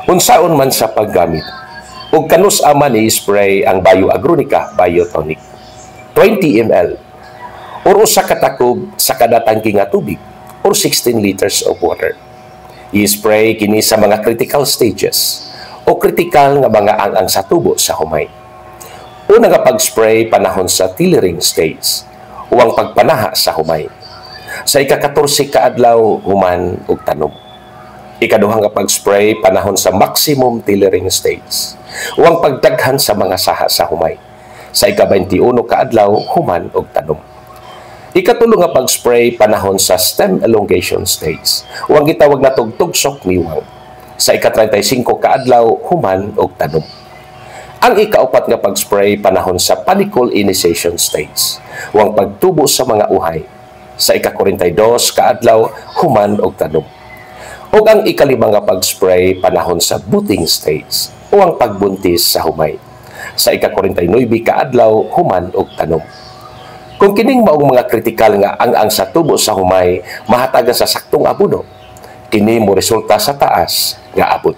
Unsaon man sa paggamit, ug kanus aman i-spray ang bioagronica biotonic 20 ml or usa ka takob sa kada tangke nga tubig or 16 liters of water. I-spray kini sa mga critical stages o critical nga mga ang sa tubo sa humay. Una nga pag-spray panahon sa tillering stage o ang pagpanaha sa humay. Sa ika-14 ka adlaw human og tanom. Ikaduha nga pag-spray panahon sa maximum tillering stage o ang pagdaghan sa mga saha sa humay. Sa ika-21 ka adlaw human og tanom. Ikatulo nga pag-spray panahon sa stem elongation stage o ang gitawag na tugsok niwang. Sa ika-35 ka adlaw human og tanom. Ang ikaupat nga pag-spray panahon sa panicule initiation stage o ang pagtubo sa mga uhay. Sa ika-42 ka adlaw human og tanom. O ang ikalima nga pag-spray panahon sa budding stage o ang pagbuntis sa humay. Sa ika-49 ka adlaw human og tanom. Kung kining maong mga kritikal nga ang sa tubo sa humay mahatagan sa saktong abono, kini mo resulta sa taas nga abot.